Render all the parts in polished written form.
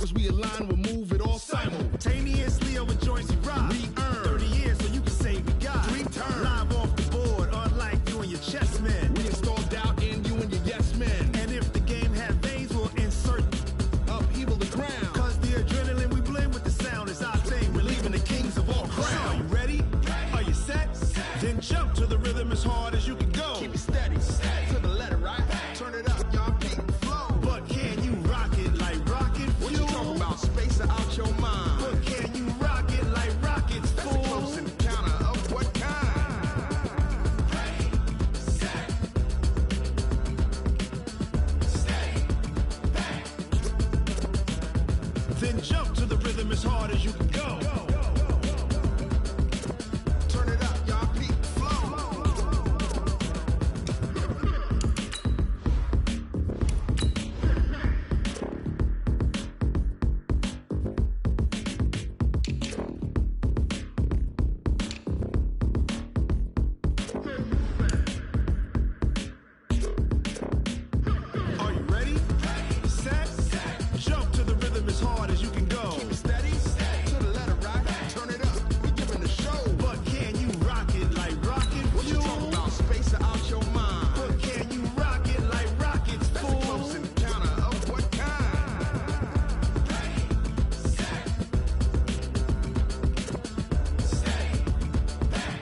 Cause we align, we'll move it all simultaneously over joints we rock. We earn 30 years so you can say we got 3 turns. Live off the board, unlike you and your chess men. We install doubt in you and your yes men. And if the game had veins, we'll insert upheaval the ground. Cause the adrenaline we blend with the sound is our thing. We're leaving the kings of all crowns. Are you ready? Are you set? Then jump to the rhythm as hard as you can go. Keep it steady. To the letter, right? Turn it up, y'all. Peak flow. But can you rock it like rocket fuel? What you talking about? Space out your mind. But can you rock it like rockets, fool? That's a close encounter of what kind? Ready, set, stay back. Then jump to the rhythm as hard as you can go. Turn it up, y'all. Peak flow. Are you ready? Set, jump to the rhythm as hard as you can go. Keep it steady, to the letter, right? Turn it up, we giving the show. But can you rock it like rocket fuel? What you talking about? Space out your mind. But can you rock it like rockets, fool? That's a close encounter of what kind? Ready, set, stay back.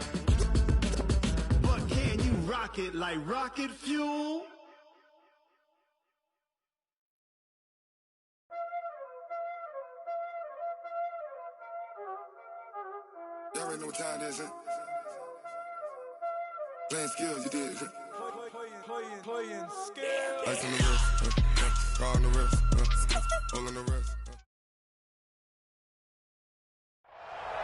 But can you rock it like rocket fuel? Y'all already know what time it is, huh? Playing skills, you did. Playing skills. Ice on the wrist, car on the wrist, all on the wrist.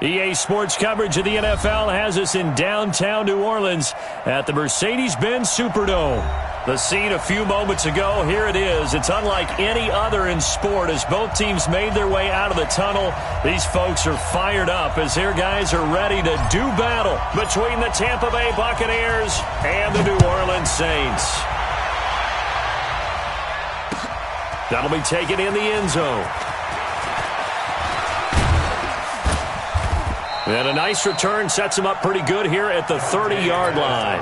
EA Sports coverage of the NFL has us in downtown New Orleans at the Mercedes-Benz Superdome. The scene a few moments ago, here it is. It's unlike any other in sport as both teams made their way out of the tunnel. These folks are fired up as their guys are ready to do battle between the Tampa Bay Buccaneers and the New Orleans Saints. That'll be taken in the end zone. And a nice return sets him up pretty good here at the 30-yard line.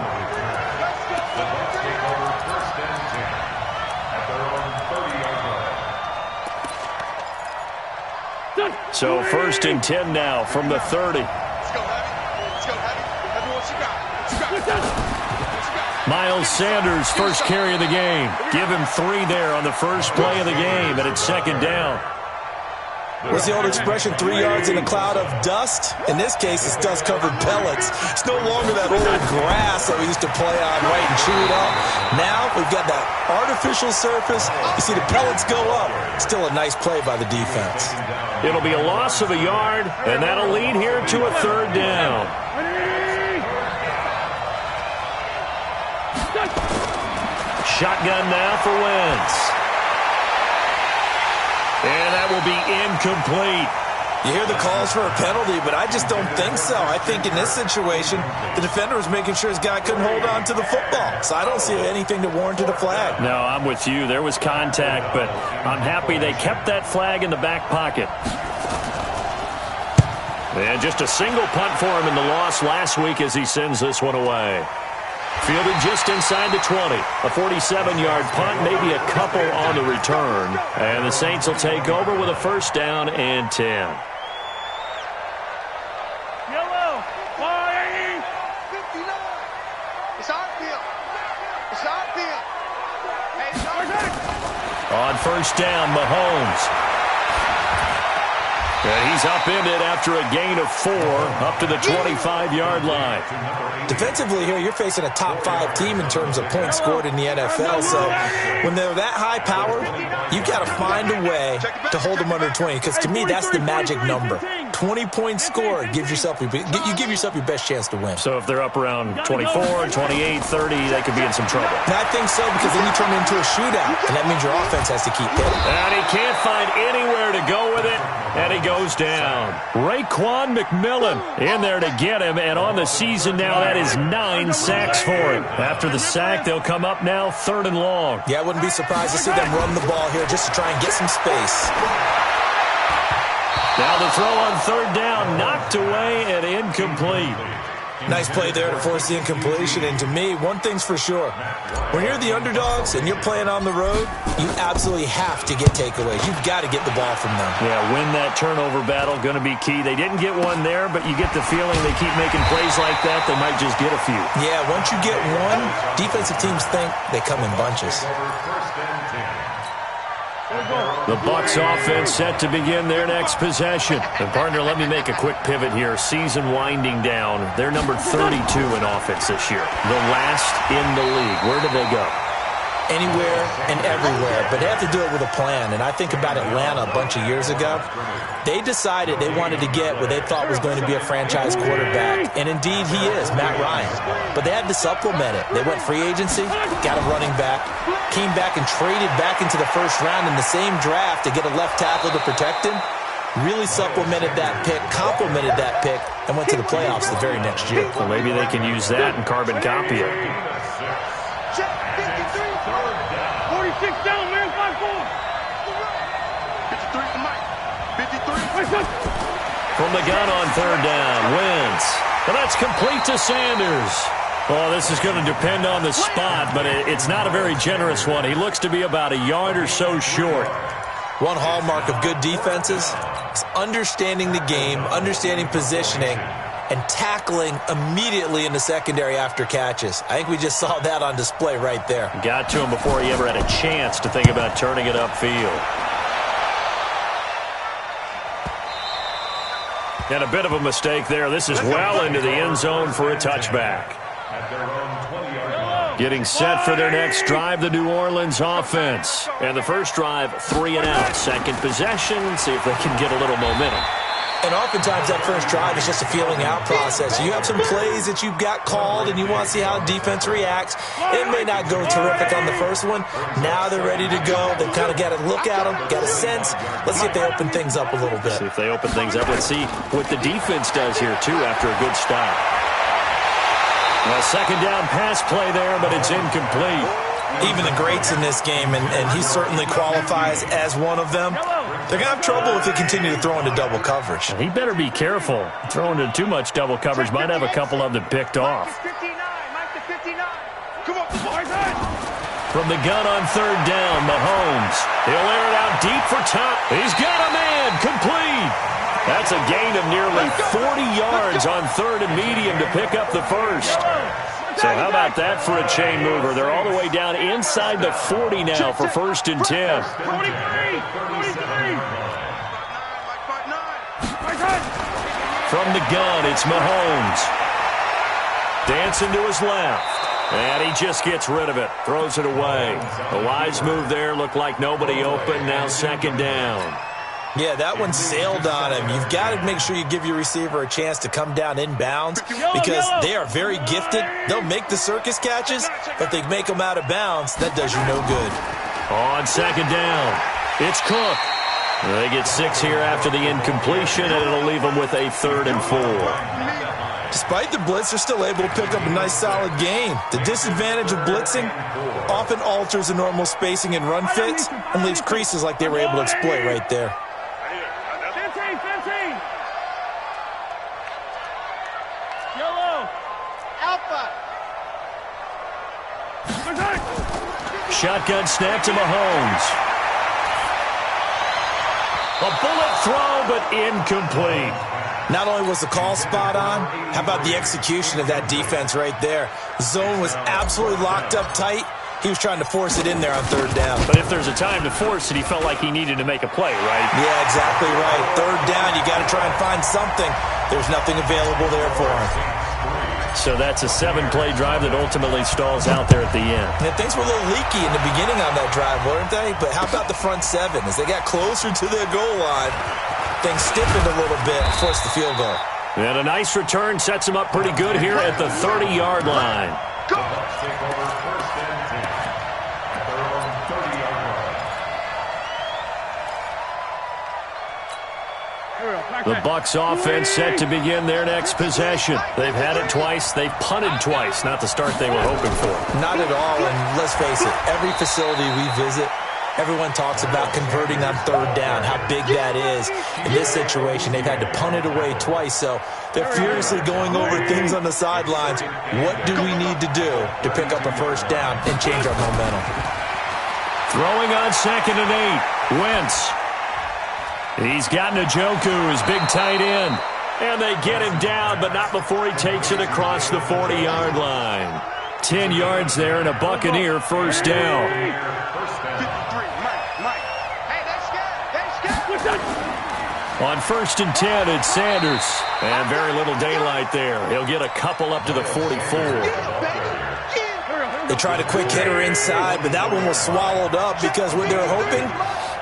So 1st and 10 now from the 30. Let's go, Heavy. Let's go, Heavy. Everyone, you got it. Miles Sanders, first carry of the game. Give him 3 there on the first play of the game, and it's 2nd down. What's the old expression, 3 yards in a cloud of dust? In this case, it's dust-covered pellets. It's no longer that old grass that we used to play on, right, and chew it up. Now we've got that artificial surface. You see the pellets go up. Still a nice play by the defense. It'll be a loss of a yard, and that'll lead here to a 3rd down. Shotgun now for Wentz. And that will be incomplete. You hear the calls for a penalty, but I just don't think so. I think in this situation, the defender was making sure his guy couldn't hold on to the football. So I don't see anything to warrant a flag. No, I'm with you. There was contact, but I'm happy they kept that flag in the back pocket. And just a single punt for him in the loss last week as he sends this one away. Fielded just inside the 20. A 47-yard punt, maybe a couple on the return. And the Saints will take over with a 1st down and 10. Yellow, 59. It's our field. It's our field. Hey, it's our field. On 1st down, Mahomes. And he's upended after a gain of 4 up to the 25-yard line. Defensively here, you're facing a top 5 team in terms of points scored in the NFL. So when they're that high-powered, you got to find a way to hold them under 20. Because to me, that's the magic number. 20 points scored gives yourself you give yourself your best chance to win. So if they're up around 24, 28, 30, they could be in some trouble. And I think so, because then you turn it into a shootout, and that means your offense has to keep hitting. And he can't find anywhere to go with it, and he goes down. Raekwon McMillan in there to get him, and on the season now, that is 9 sacks for him. After the sack, they'll come up now 3rd and long. Yeah, I wouldn't be surprised to see them run the ball here just to try and get some space. Now the throw on third down, knocked away and incomplete. Nice play there to force the incompletion. And to me, one thing's for sure. When you're the underdogs and you're playing on the road, you absolutely have to get takeaways. You've got to get the ball from them. Yeah, win that turnover battle, going to be key. They didn't get one there, but you get the feeling they keep making plays like that, they might just get a few. Yeah, once you get one, defensive teams think they come in bunches. The Bucs offense set to begin their next possession. And, partner, let me make a quick pivot here. Season winding down. They're number 32 in offense this year. The last in the league. Where do they go? Anywhere and everywhere, but they have to do it with a plan. And I think about Atlanta a bunch of years ago. They decided they wanted to get what they thought was going to be a franchise quarterback, and indeed he is, Matt Ryan. But they had to supplement it. They went free agency, got a running back, came back and traded back into the first round in the same draft to get a left tackle to protect him. Really supplemented that pick, complemented that pick, and went to the playoffs the very next year. Well, maybe they can use that and carbon copy it. 46 down, man, 5-4. 53 to Mike. 53. From the gun on third down, Wentz. Well, that's complete to Sanders. Oh, this is going to depend on the spot, but it's not a very generous one. He looks to be about a yard or so short. One hallmark of good defenses is understanding the game, understanding positioning, and tackling immediately in the secondary after catches. I think we just saw that on display right there. Got to him before he ever had a chance to think about turning it upfield. And a bit of a mistake there. This is well into the end zone for a touchback. Getting set for their next drive, the New Orleans offense. And the first drive, 3 and out. Second possession, see if they can get a little momentum. And oftentimes that first drive is just a feeling out process. You have some plays that you've got called and you want to see how defense reacts. It may not go terrific on the first one. Now they're ready to go. They've kind of got to look at them, got a sense. Let's see if they open things up a little bit. See if they open things up. Let's see what the defense does here, too, after a good start. A second down pass play there, but it's incomplete. Even the greats in this game, and he certainly qualifies as one of them, they're going to have trouble if they continue to throw into double coverage. He better be careful. Throwing into too much double coverage might have a couple of them picked off. From the gun on third down, Mahomes. He'll air it out deep for top. He's got a man, complete. That's a gain of nearly 40 yards on third and medium to pick up the first. So how about that for a chain mover? They're all the way down inside the 40 now for first and 10. From the gun, it's Mahomes. Dancing to his left. And he just gets rid of it. Throws it away. A wise move there. Looked like nobody open. Now second down. Yeah, that one sailed on him. You've got to make sure you give your receiver a chance to come down inbounds because they are very gifted. They'll make the circus catches, but they make them out of bounds. That does you no good. On second down, it's Cook. They get 6 here after the incompletion, and it'll leave them with a 3rd and 4. Despite the blitz, they're still able to pick up a nice, solid gain. The disadvantage of blitzing often alters the normal spacing and run fits and leaves creases like they were able to exploit right there. Shotgun snap to Mahomes. A bullet throw, but incomplete. Not only was the call spot on, how about the execution of that defense right there? Zone was absolutely locked up tight. He was trying to force it in there on third down. But if there's a time to force it, he felt like he needed to make a play, right? Yeah, exactly right. Third down, you got to try and find something. There's nothing available there for him. So that's a 7-play drive that ultimately stalls out there at the end. And things were a little leaky in the beginning on that drive, weren't they? But how about the front 7? As they got closer to their goal line, things stiffened a little bit and forced the field goal. And a nice return sets him up pretty good here at the 30-yard line. The Bucs offense set to begin their next possession. They've had it twice. They've punted twice. Not the start they were hoping for. Not at all, and let's face it, every facility we visit, Everyone talks about converting on third down, how big that is. In this situation, they've had to punt it away twice, so they're furiously going over things on the sidelines. What do we need to do to pick up a first down and change our momentum? Throwing on 2nd and 8. Wentz. He's got Njoku, his big tight end. And they get him down, but not before he takes it across the 40-yard line. 10 yards there and a Buccaneer first down. On 1st and 10, it's Sanders. And very little daylight there. He'll get a couple up to the 44. They tried a quick hitter inside, but that one was swallowed up because what they're hoping,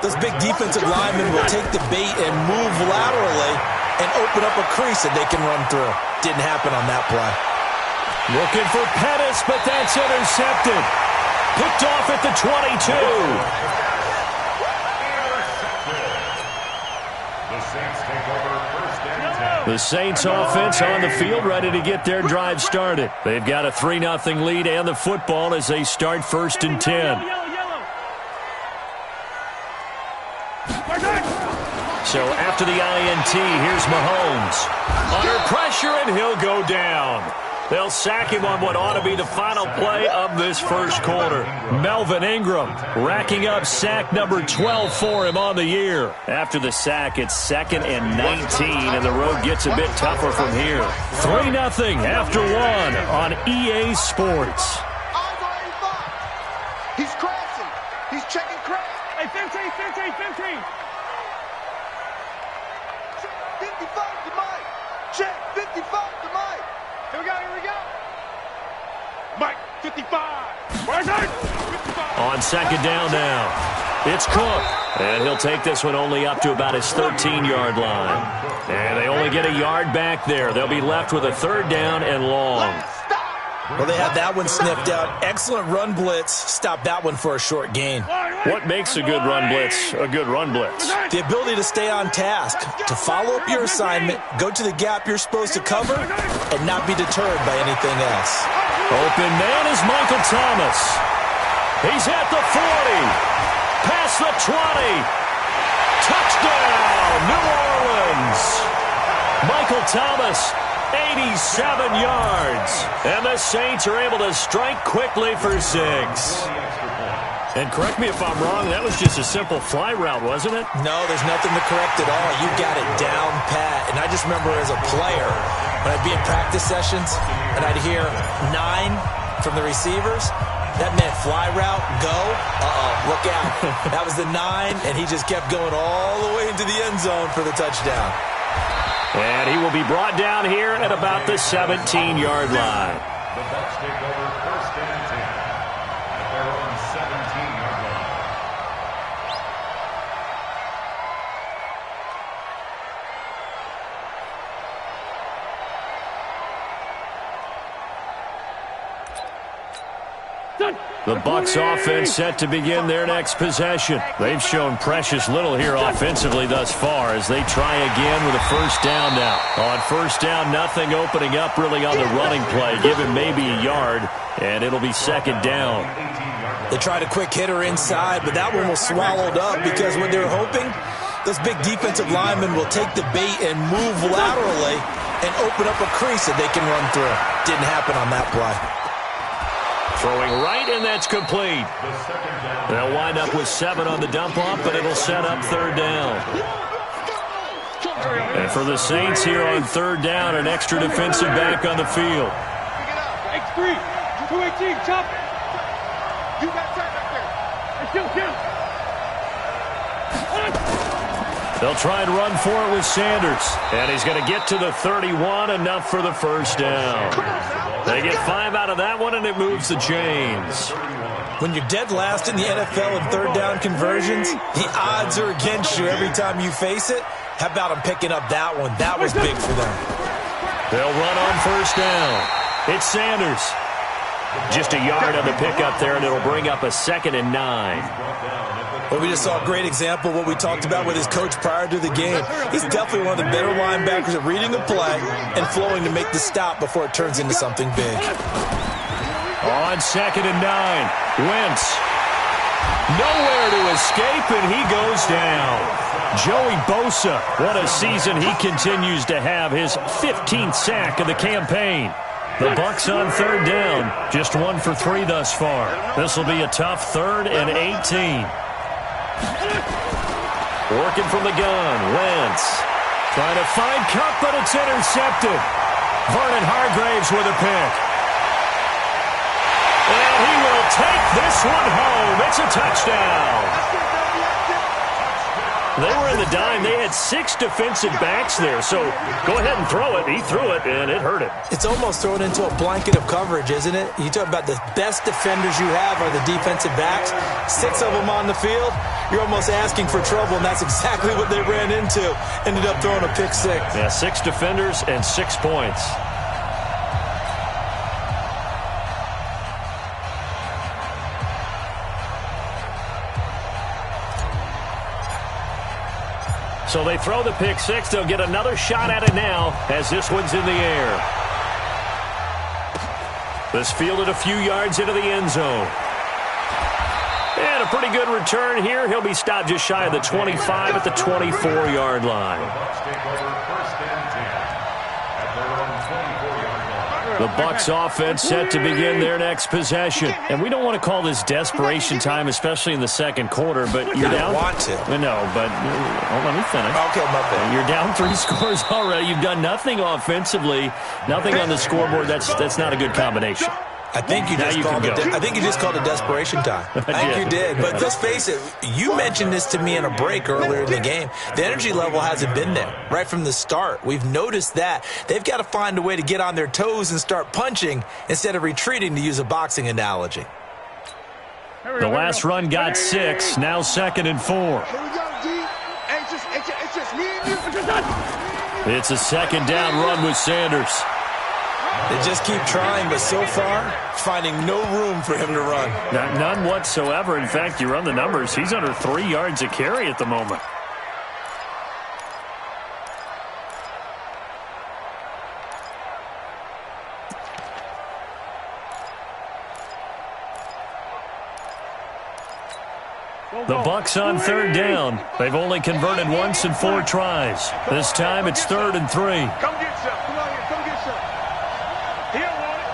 those big defensive linemen will take the bait and move laterally and open up a crease that they can run through. Didn't happen on that play. Looking for Pettis, but that's intercepted. Picked off at the 22. The Saints offense on the field, ready to get their drive started. They've got a 3-0 lead and the football as they start 1st and 10. So after the INT, here's Mahomes. Under pressure, and he'll go down. They'll sack him on what ought to be the final play of this first quarter. Melvin Ingram racking up sack number 12 for him on the year. After the sack, it's 2nd and 19, and the road gets a bit tougher from here. 3-0 after 1 on EA Sports. He's crashing. He's checking crash. Hey, 15. 55 to Mike. Check, 55 to Mike. Here we go. Mike, 55. Where's it? 55. On 2nd down now, it's Cook. And he'll take this one only up to about his 13-yard line. And they only get a yard back there. They'll be left with a 3rd down and long. Well, they had that one sniffed out. Excellent run blitz. Stop that one for a short gain. What makes a good run blitz a good run blitz? The ability to stay on task, to follow up your assignment, go to the gap you're supposed to cover, and not be deterred by anything else. Open man is Michael Thomas. He's at the 40. Past the 20. Touchdown, New Orleans. Michael Thomas, 87 yards. And the Saints are able to strike quickly for 6. And correct me if I'm wrong, that was just a simple fly route, wasn't it? No, there's nothing to correct at all. You got it down pat. And I just remember as a player, when I'd be in practice sessions and I'd hear 9 from the receivers, that meant fly route, go. Look out. That was the 9, and he just kept going all the way into the end zone for the touchdown. And he will be brought down here at about the 17-yard line. The Bucs take over 1st and 10 at their own 17-yard line. The Bucs offense set to begin their next possession. They've shown precious little here offensively thus far as they try again with a 1st down now. On 1st down, nothing opening up really on the running play. Give him maybe a yard, and it'll be 2nd down. They tried a quick hitter inside, but that one was swallowed up because what they're hoping, those big defensive linemen will take the bait and move laterally and open up a crease that they can run through. Didn't happen on that play. Throwing right, and that's complete. They'll wind up with 7 on the dump-off, but it'll set up 3rd down. And for the Saints here on 3rd down, an extra defensive back on the field. X3, 218, chop. You got time right there. They'll try and run for it with Sanders. And he's going to get to the 31, enough for the 1st down. They get 5 out of that one, and it moves the chains. When you're dead last in the NFL in 3rd down conversions, the odds are against you every time you face it. How about them picking up that one? That was big for them. They'll run on 1st down. It's Sanders. Just a yard on the pickup there, and it'll bring up a 2nd and 9. Well, we just saw a great example of what we talked about with his coach prior to the game. He's definitely one of the better linebackers at reading the play and flowing to make the stop before it turns into something big. On 2nd and 9, Wentz. Nowhere to escape, and he goes down. Joey Bosa, what a season he continues to have, his 15th sack of the campaign. The Bucs on third down, just 1 for 3 thus far. This will be a tough 3rd and 18. Working from the gun, Wentz. Trying to find Cup, but it's intercepted. Vernon Hargreaves with a pick. And he will take this one home. It's a touchdown. They were in the dime. They had 6 defensive backs there, so go ahead and throw it. He threw it, and it hurt him. It's almost thrown into a blanket of coverage, isn't it? You talk about the best defenders you have are the defensive backs. 6 of them on the field. You're almost asking for trouble, and that's exactly what they ran into. Ended up throwing a pick 6. Yeah, 6 defenders and 6 points. So they throw the pick 6. They'll get another shot at it now as this one's in the air. This fielded a few yards into the end zone. And a pretty good return here. He'll be stopped just shy of the 25 at the 24-yard line. The Bucs offense set to begin their next possession. And we don't want to call this desperation time, especially in the second quarter, but you're down. Want to. No, but let me finish. Okay, my bad. You're down 3 scores already. You've done nothing offensively, nothing on the scoreboard. That's not a good combination. I think you just called it desperation time. I think you did. But let's face it, you mentioned this to me in a break earlier in the game. The energy level hasn't been there right from the start. We've noticed that. They've got to find a way to get on their toes and start punching instead of retreating, to use a boxing analogy. The last run got 6, now 2nd and 4. Here we go, G. It's just me and you. It's a 2nd down run with Sanders. They just keep trying, but so far, finding no room for him to run. None whatsoever. In fact, you run the numbers. He's under 3 yards a carry at the moment. The Bucs on third down. They've only converted once in 4 tries. This time it's 3rd and 3. Come get some. Come on here. Come get some. He don't want it.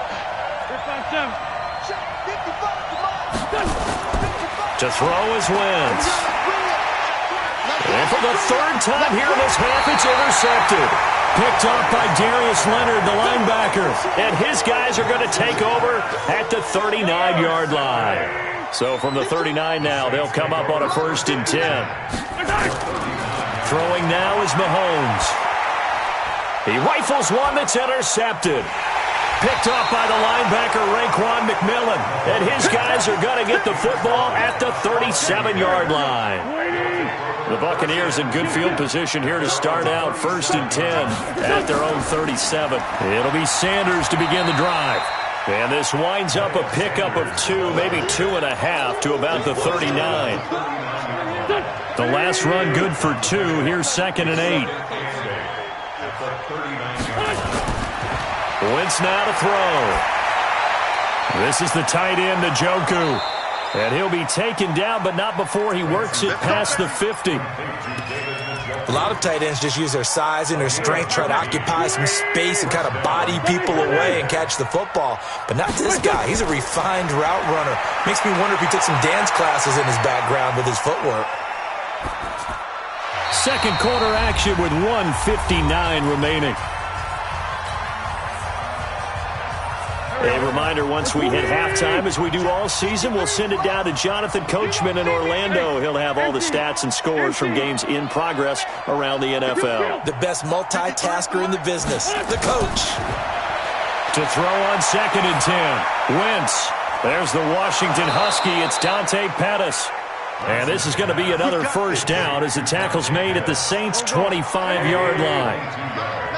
55. To throw is Wentz. And for the 3rd time here in this half, it's intercepted. Picked off by Darius Leonard, the linebacker. And his guys are going to take over at the 39-yard line. So from the 39 now, they'll come up on a 1st and 10. Throwing now is Mahomes. He rifles one that's intercepted. Picked off by the linebacker, Raekwon McMillan. And his guys are going to get the football at the 37-yard line. The Buccaneers in good field position here to start out 1st and 10 at their own 37. It'll be Sanders to begin the drive. And this winds up a pickup of 2, maybe 2.5 to about the 39. The last run good for 2. Here's 2nd and 8. Wentz now to throw. This is the tight end, Njoku. And he'll be taken down, but not before he works it past the 50. A lot of tight ends just use their size and their strength, try to occupy some space and kind of body people away and catch the football. But not this guy. He's a refined route runner. Makes me wonder if he took some dance classes in his background with his footwork. Second quarter action with 1:59 remaining. A reminder, once we hit halftime, as we do all season, we'll send it down to Jonathan Coachman in Orlando. He'll have all the stats and scores from games in progress around the NFL. The best multitasker in the business, the coach. To throw on 2nd and 10. Wentz. There's the Washington Husky. It's Dante Pettis. And this is going to be another 1st down as the tackle's made at the Saints' 25-yard line.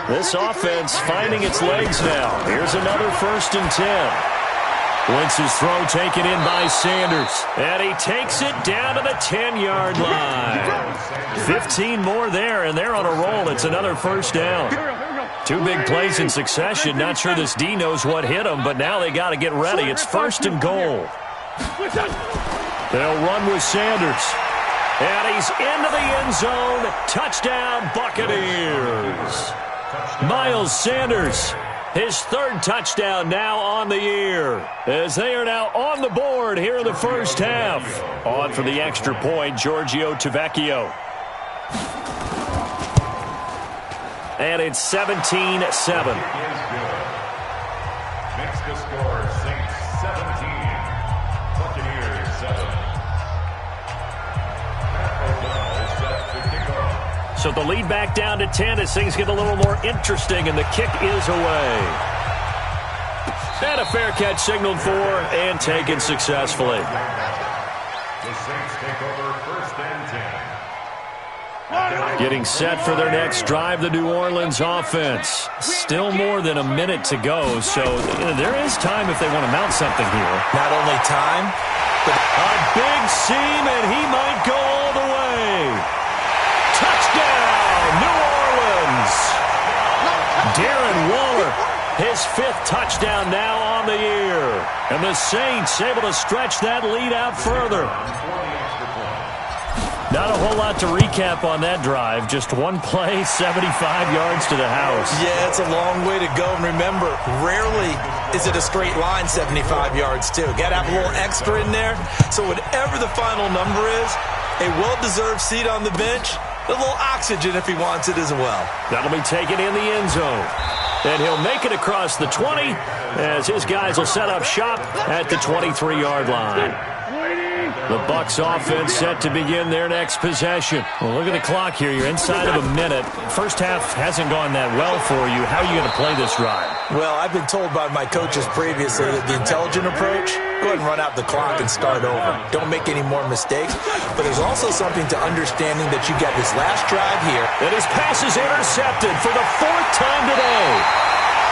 This offense finding its legs now. Here's another 1st and 10. Wentz's throw taken in by Sanders. And he takes it down to the 10-yard line. 15 more there, and they're on a roll. It's another 1st down. 2 big plays in succession. Not sure this D knows what hit him, but now they got to get ready. It's 1st and goal. They'll run with Sanders. And he's into the end zone. Touchdown, Buccaneers. Miles Sanders, his third touchdown now on the year, as they are now on the board here in the first half. On for the extra point, Giorgio Tavecchio. And it's 17-7. Makes the score Saints 17, Buccaneers 7. So the lead back down to 10 as things get a little more interesting, and the kick is away. And a fair catch signaled for and taken successfully. The Saints take over first and 10. Getting set for their next drive, the New Orleans offense. Still more than a minute to go, so there is time if they want to mount something here. Not only time, but a big seam, and he might go all the way. Touchdown, New Orleans. Darren Waller, his 5th touchdown now on the year. And the Saints able to stretch that lead out further. Not a whole lot to recap on that drive. Just one play, 75 yards to the house. Yeah, it's a long way to go. And remember, rarely is it a straight line 75 yards, too. Got to have a little extra in there. So whatever the final number is, a well-deserved seat on the bench, a little oxygen if he wants it as well. That'll be taken in the end zone. And he'll make it across the 20 as his guys will set up shop at the 23-yard line. The Bucs offense set to begin their next possession. Well, look at the clock here. You're inside of a minute. First half hasn't gone that well for you. How are you going to play this drive? Well, I've been told by my coaches previously that the intelligent approach, go ahead and run out the clock and start over. Don't make any more mistakes. But there's also something to understanding that you got this last drive here. And his pass is intercepted for the 4th time today.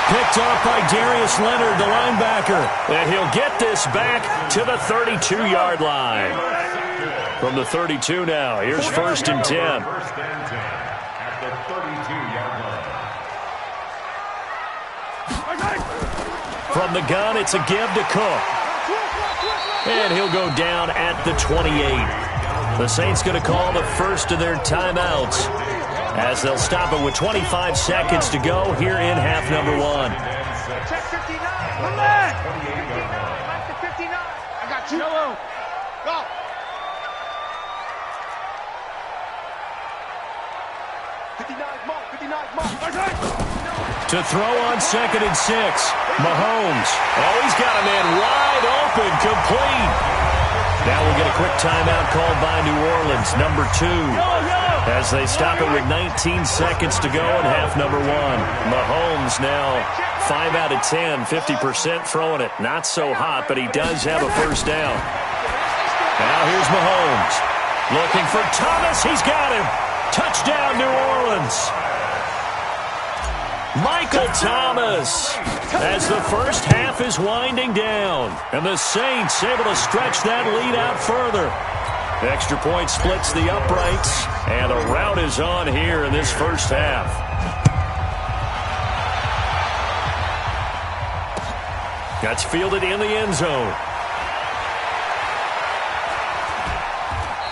Picked off by Darius Leonard, the linebacker. And he'll get this back to the 32-yard line. From the 32 now, here's first and 10. First and 10 at the 32-yard line. From the gun, it's a give to Cook. And he'll go down at the 28. The Saints going to call the first of their timeouts, as they'll stop it with 25 seconds to go here in half number 1. Check 59. Come back. 59. I got you. Go. 59 mark. 59 mark. To throw on 2nd and 6. Mahomes. Oh, he's got a man wide open, complete. Now we'll get a quick timeout called by New Orleans, number 2. As they stop it with 19 seconds to go in half number 1. Mahomes now 5 out of 10, 50% throwing it. Not so hot, but he does have a first down. Now here's Mahomes. Looking for Thomas. He's got him. Touchdown, New Orleans. Michael Thomas, as the first half is winding down. And the Saints able to stretch that lead out further. Extra point splits the uprights, and a rout is on here in this first half. That's fielded in the end zone.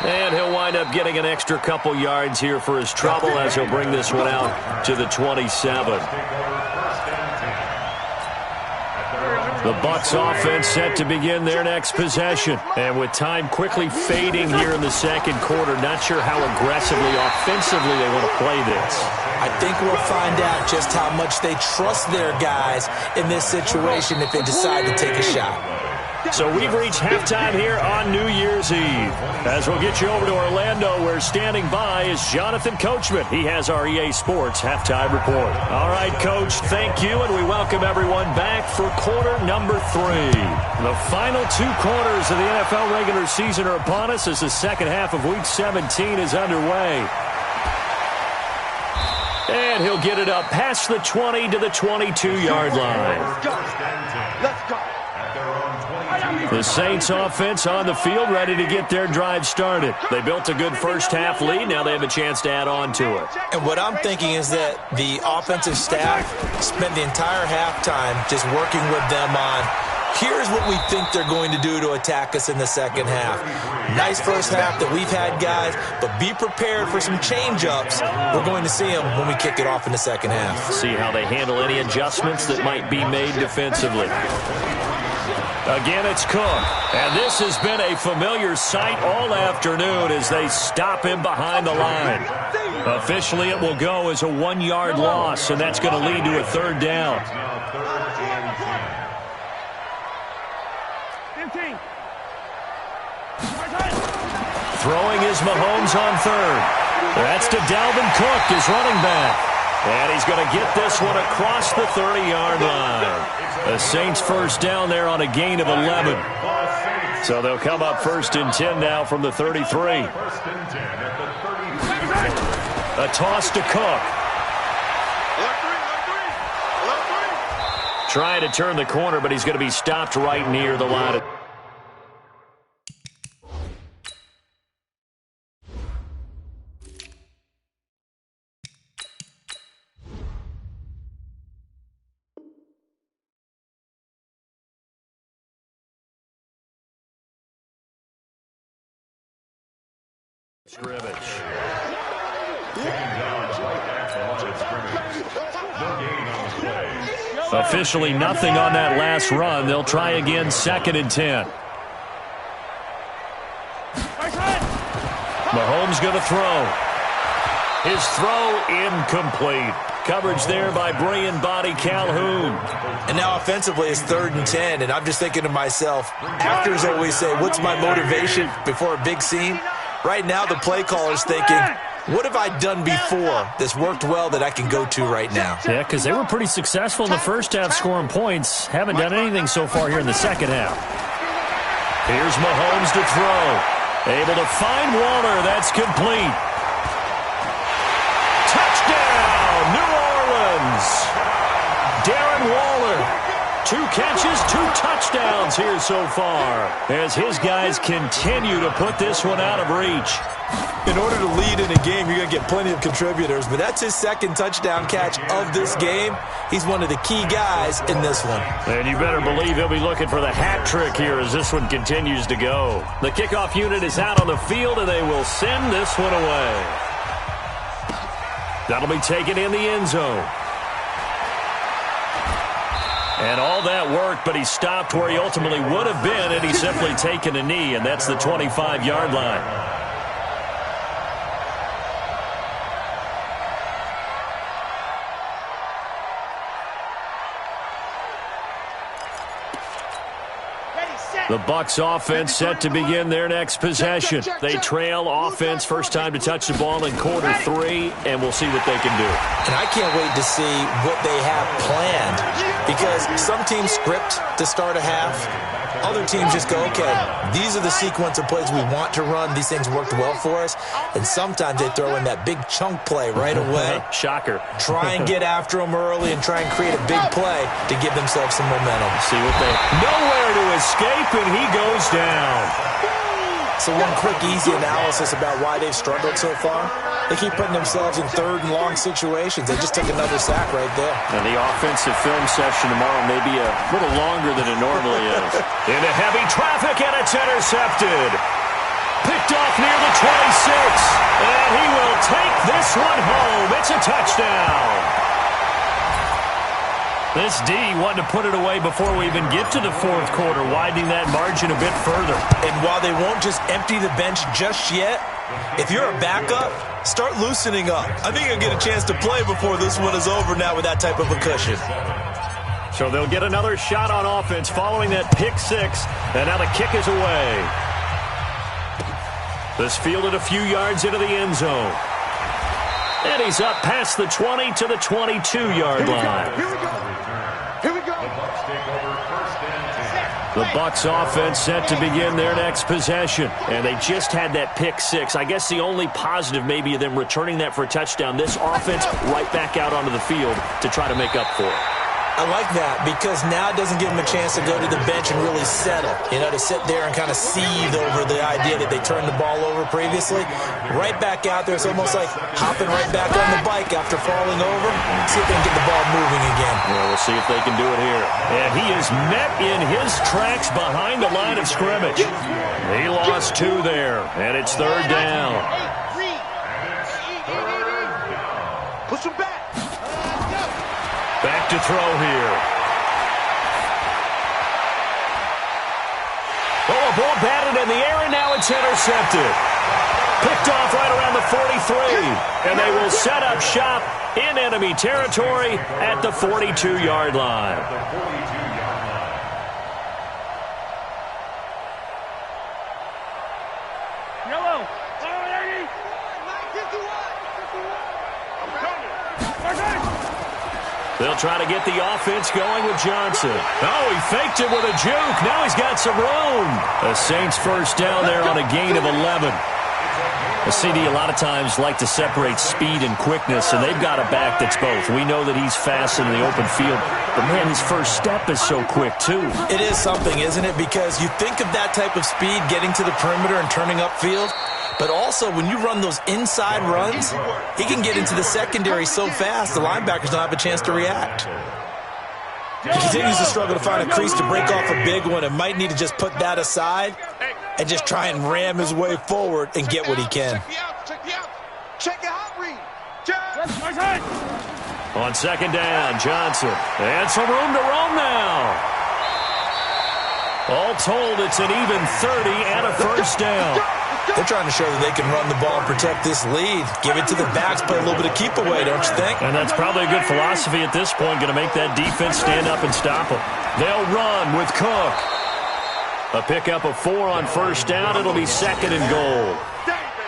And he'll wind up getting an extra couple yards here for his trouble as he'll bring this one out to the 27. The Bucs offense set to begin their next possession. And with time quickly fading here in the second quarter, not sure how aggressively, offensively they want to play this. I think we'll find out just how much they trust their guys in this situation if they decide to take a shot. So we've reached halftime here on New Year's Eve. As we'll get you over to Orlando, where standing by is Jonathan Coachman. He has our EA Sports Halftime Report. All right, Coach, thank you, and we welcome everyone back for quarter number 3. The final 2 quarters of the NFL regular season are upon us as the second half of Week 17 is underway. And he'll get it up past the 20 to the 22-yard line. Let's go. The Saints offense on the field, ready to get their drive started. They built a good first half lead. Now they have a chance to add on to it. And what I'm thinking is that the offensive staff spent the entire halftime just working with them on Here's what we think they're going to do to attack us in the second half. Nice first half that we've had, guys, but be prepared for some change-ups. We're going to see them when we kick it off in the second half. See how they handle any adjustments that might be made defensively. Again, it's Cook. And this has been a familiar sight all afternoon as they stop him behind the line. Officially, it will go as a 1-yard loss, and that's going to lead to a third down. Throwing is Mahomes on third. That's to Dalvin Cook, his running back. And he's going to get this one across the 30-yard line. The Saints first down there on a gain of 11. So they'll come up 1st and 10 now from the 33. A toss to Cook. Trying to turn the corner, but he's going to be stopped right near the line. Scrimmage. Officially nothing on that last run. They'll try again 2nd and 10. Mahomes going to throw. His throw incomplete. Coverage there by Brian Body Calhoun. And now offensively it's 3rd and 10, and I'm just thinking to myself, actors always say, what's my motivation before a big scene? Right now the play caller's thinking, what have I done before that's worked well that I can go to right now? Yeah, because they were pretty successful in the first half scoring points. Haven't done anything so far here in the second half. Here's Mahomes to throw. Able to find Waller. That's complete. Touchdown, New Orleans. Darren Waller. 2 catches, 2 touchdowns here so far as his guys continue to put this one out of reach. In order to lead in a game, you're going to get plenty of contributors, but that's his 2nd touchdown catch of this game. He's one of the key guys in this one. And you better believe he'll be looking for the hat trick here as this one continues to go. The kickoff unit is out on the field, and they will send this one away. That'll be taken in the end zone. And all that worked, but he stopped where he ultimately would have been, and he's simply taken a knee, and that's the 25-yard line. The Bucs offense set to begin their next possession. They trail offense first time to touch the ball in quarter 3, and we'll see what they can do. And I can't wait to see what they have planned, because some teams script to start a half. Other teams just go, okay, these are the sequence of plays we want to run. These things worked well for us. And sometimes they throw in that big chunk play right away. Shocker. Try and get after them early and try and create a big play to give themselves some momentum. See what they... Nowhere to escape, and he goes down. So one quick, easy analysis about why they've struggled so far. They keep putting themselves in 3rd and long situations. They just took another sack right there. And the offensive film session tomorrow may be a little longer than it normally is. Into heavy traffic, and it's intercepted. Picked off near the 26. And he will take this one home. It's a touchdown. This D wanted to put it away before we even get to the 4th quarter, widening that margin a bit further. And while they won't just empty the bench just yet, if you're a backup, start loosening up. I think you'll get a chance to play before this one is over now with that type of a cushion. So they'll get another shot on offense following that pick 6, and now the kick is away. This fielded a few yards into the end zone. And he's up past the 20 to the 22-yard line. Here we go. The Bucs offense set to begin their next possession. And they just had that pick 6. I guess the only positive maybe of them returning that for a touchdown. This offense right back out onto the field to try to make up for it. I like that because now it doesn't give him a chance to go to the bench and really settle, to sit there and kind of seethe over the idea that they turned the ball over previously. Right back out there. It's almost like hopping right back on the bike after falling over. See if they can get the ball moving again. Yeah, we'll see if they can do it here. And he is met in his tracks behind the line of scrimmage. He lost 2 there, and it's 3rd down. Push him back. Back to throw here. Oh, a ball batted in the air, and now it's intercepted. Picked off right around the 43, and they will set up shop in enemy territory at the 42-yard line. Yellow. They'll try to get the offense going with Johnson. Oh, he faked it with a juke. Now he's got some room. The Saints first down there on a gain of 11. The CD a lot of times like to separate speed and quickness, and they've got a back that's both. We know that he's fast in the open field, but, man, his first step is so quick, too. It is something, isn't it? Because you think of that type of speed getting to the perimeter and turning upfield, but also when you run those inside runs, he can get into the secondary so fast the linebackers don't have a chance to react. He continues to struggle to find a crease to break off a big one and might need to just put that aside and just try and ram his way forward and get what he can. Check out read. On 2nd down, Johnson. And some room to roam now. All told, it's an even 30 and a first down. They're trying to show that they can run the ball and protect this lead. Give it to the backs, play a little bit of keep away, don't you think? And that's probably a good philosophy at this point, going to make that defense stand up and stop them. They'll run with Cook. A pickup of 4 on first down. It'll be 2nd and goal.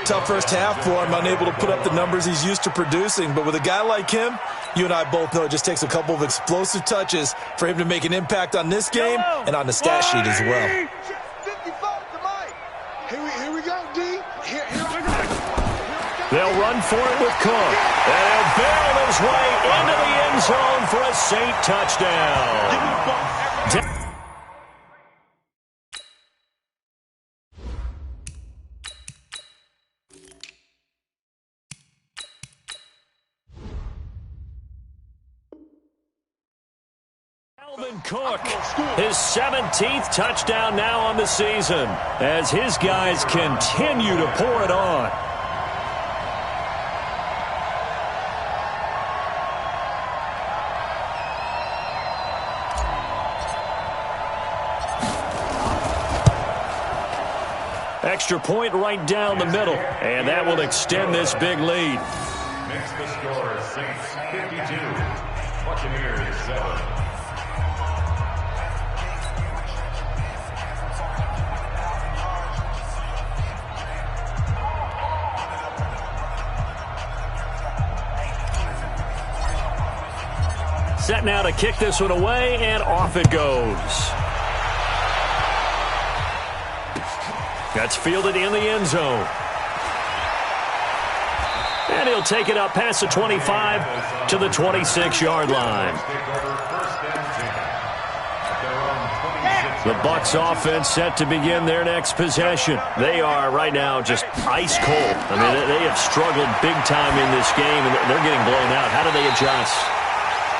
Tough first half for him, unable to put up the numbers he's used to producing. But with a guy like him, you and I both know it just takes a couple of explosive touches for him to make an impact on this game and on the stat sheet as well. Here we go, D. They'll run for it with Cook. And he'll barrel his way into the end zone for a Saint touchdown. Cook, his 17th touchdown now on the season as his guys continue to pour it on. Extra point right down the middle, and that will extend this big lead. Makes the score Saints 52, Buccaneers 7. Set now to kick this one away, and off it goes. That's fielded in the end zone. And he'll take it up past the 25 to the 26-yard line. The Bucs offense set to begin their next possession. They are right now just ice cold. I mean, they have struggled big time in this game, and they're getting blown out. How do they adjust?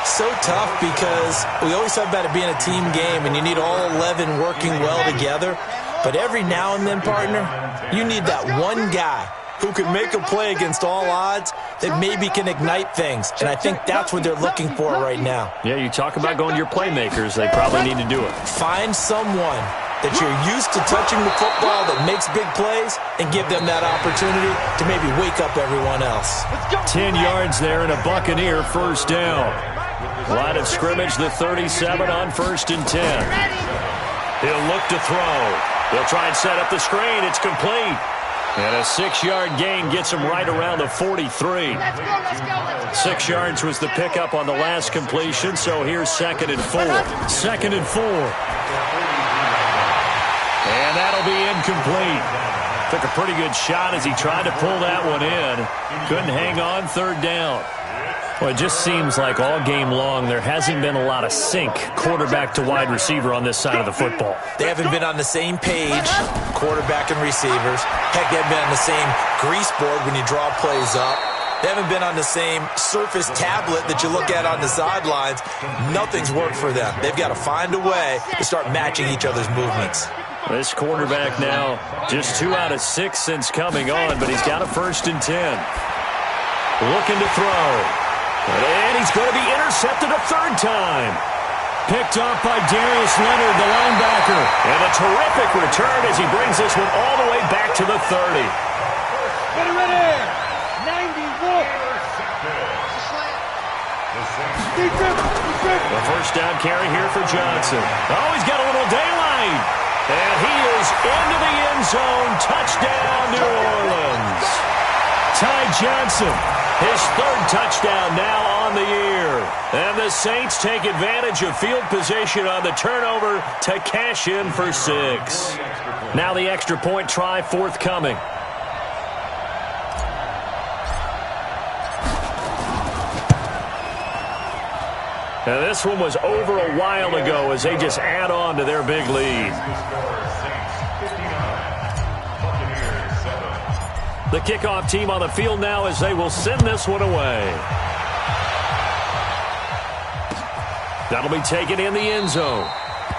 So tough because we always talk about it being a team game and you need all 11 working well together. But every now and then, partner, you need that one guy who can make a play against all odds that maybe can ignite things. And I think that's what they're looking for right now. Yeah, you talk about going to your playmakers. They probably need to do it. Find someone that you're used to touching the football that makes big plays and give them that opportunity to maybe wake up everyone else. 10 yards there and a Buccaneer first down. Line of scrimmage, the 37 on 1st and 10. He'll look to throw. They'll try and set up the screen. It's complete. And a 6-yard gain gets him right around the 43. 6 yards was the pickup on the last completion, so here's 2nd and 4. 2nd and 4. And that'll be incomplete. Took a pretty good shot as he tried to pull that one in. Couldn't hang on 3rd down. Well, it just seems like all game long there hasn't been a lot of sync quarterback to wide receiver on this side of the football. They haven't been on the same page, quarterback and receivers. Heck, they haven't been on the same grease board when you draw plays up. They haven't been on the same Surface tablet that you look at on the sidelines. Nothing's worked for them. They've got to find a way to start matching each other's movements. This quarterback now just 2 out of 6 since coming on, but he's got a 1st and 10. Looking to throw. And he's going to be intercepted a 3rd time. Picked off by Darius Leonard, the linebacker. And a terrific return as he brings this one all the way back to the 30. Ready. 91. The 1st down carry here for Johnson. Oh, he's got a little daylight. And he is into the end zone. Touchdown, New Orleans. Ty Johnson, his 3rd touchdown now on the year. And the Saints take advantage of field position on the turnover to cash in for 6. Now the extra point try forthcoming. Now this one was over a while ago as they just add on to their big lead. The kickoff team on the field now as they will send this one away. That'll be taken in the end zone.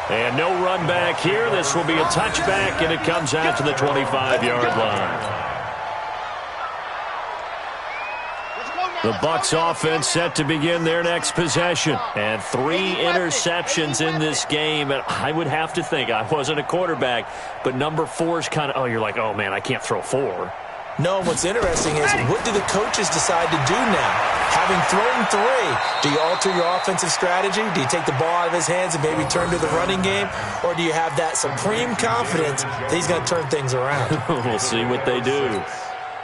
And no run back here. This will be a touchback, and it comes out to the 25-yard line. The Bucs offense set to begin their next possession. And 3 interceptions in this game. And I would have to think, I wasn't a quarterback, but number 4 is kind of, oh, you're like, oh, man, I can't throw 4. No, what's interesting is what do the coaches decide to do now? Having thrown 3, do you alter your offensive strategy? Do you take the ball out of his hands and maybe turn to the running game? Or do you have that supreme confidence that he's going to turn things around? We'll see what they do.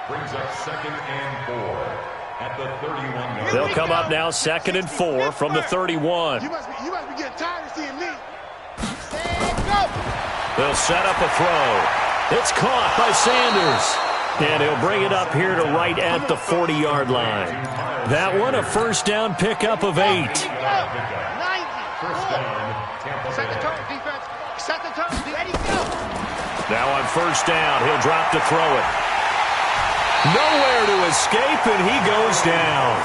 Brings up 2nd and 4. At the 31. They'll come up now 2nd and 4 from the 31. You must be getting tired of seeing me. They'll set up a throw. It's caught by Sanders. And he'll bring it up here to right at the 40-yard line. That one a 1st down pickup of 8. 90. 1st down, Tampa Set the Bay. tone, defense. Set the tone. Ready, go. Now on 1st down, he'll drop to throw it. Nowhere to escape, and he goes down.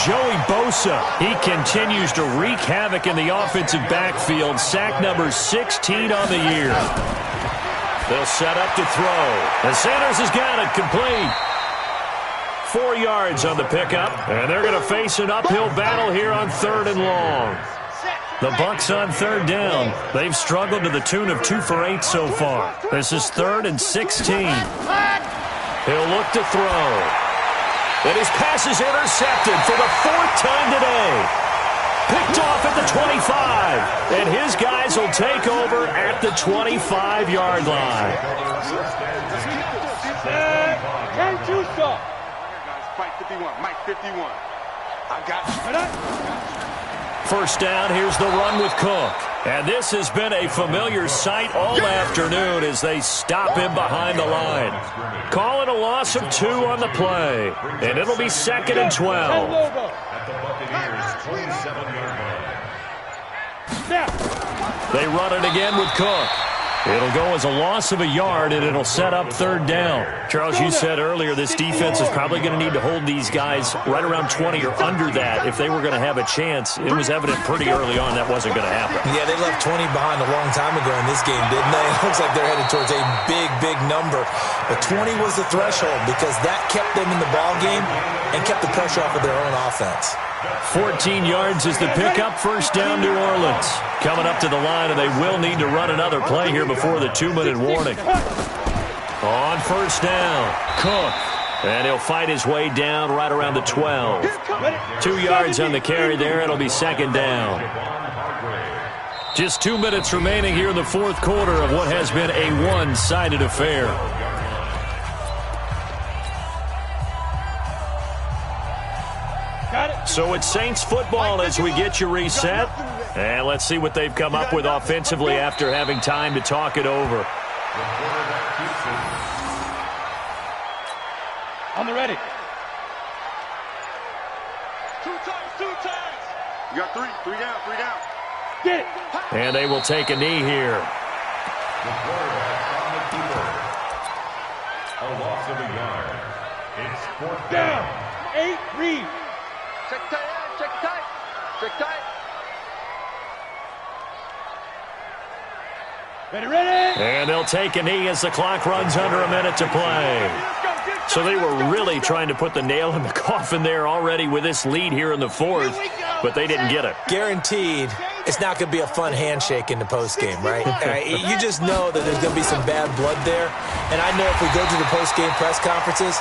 Joey Bosa, he continues to wreak havoc in the offensive backfield. Sack number 16 on the year. They'll set up to throw. And Sanders has got it complete. 4 yards on the pickup, and they're going to face an uphill battle here on 3rd and long. The Bucs on 3rd down. They've struggled to the tune of 2 for 8 so far. This is 3rd and 16. He'll look to throw. And his pass is intercepted for the 4th time today. Picked off at the 25. And his guys will take over at the 25-yard line. Can't you stop? Mike 51. Mike 51. I got you. 1st down, here's the run with Cook. And this has been a familiar sight all afternoon as they stop him behind the line. Call it a loss of 2 on the play. And it'll be 2nd and 12. At the Buccaneers' 27-yard line. They run it again with Cook. It'll go as a loss of a yard, and it'll set up 3rd down. Charles, you said earlier this defense is probably going to need to hold these guys right around 20 or under that if they were going to have a chance. It was evident pretty early on that wasn't going to happen. Yeah, they left 20 behind a long time ago in this game, didn't they? It looks like they're headed towards a big, big number. But 20 was the threshold because that kept them in the ball game and kept the pressure off of their own offense. 14 yards is the pickup. 1st down, New Orleans. Coming up to the line, and they will need to run another play here before the 2-minute warning. On 1st down, Cook. And he'll fight his way down right around the 12. 2 yards on the carry there. It'll be 2nd down. Just 2 minutes remaining here in the 4th quarter of what has been a one-sided affair. So it's Saints football as we get you reset. And let's see what they've come up with offensively after having time to talk it over. On the ready. Two times. You got three down. Get it. And they will take a knee here. The quarterback on the keeper. A loss of a yard. It's fourth down. 8, read. Check tight. Ready. And they'll take a knee as the clock runs under a minute to play. So they were really trying to put the nail in the coffin there already with this lead here in the fourth, but they didn't get it. Guaranteed, it's not going to be a fun handshake in the postgame, right? You just know that there's going to be some bad blood there. And I know if we go to the postgame press conferences,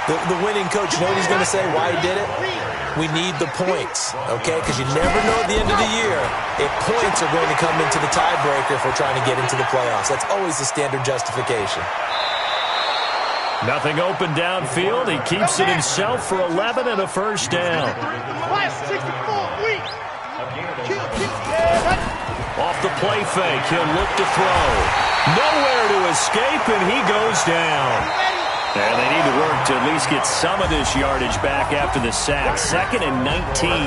the winning coach, you know what he's going to say, why he did it? We need the points, okay? Because you never know at the end of the year if points are going to come into the tiebreaker if we're trying to get into the playoffs. That's always the standard justification. Nothing open downfield. He keeps it himself for 11 and a first down. Off the play fake, he'll look to throw. Nowhere to escape, and he goes down. And they need to work to at least get some of this yardage back after the sack. 2nd and 19.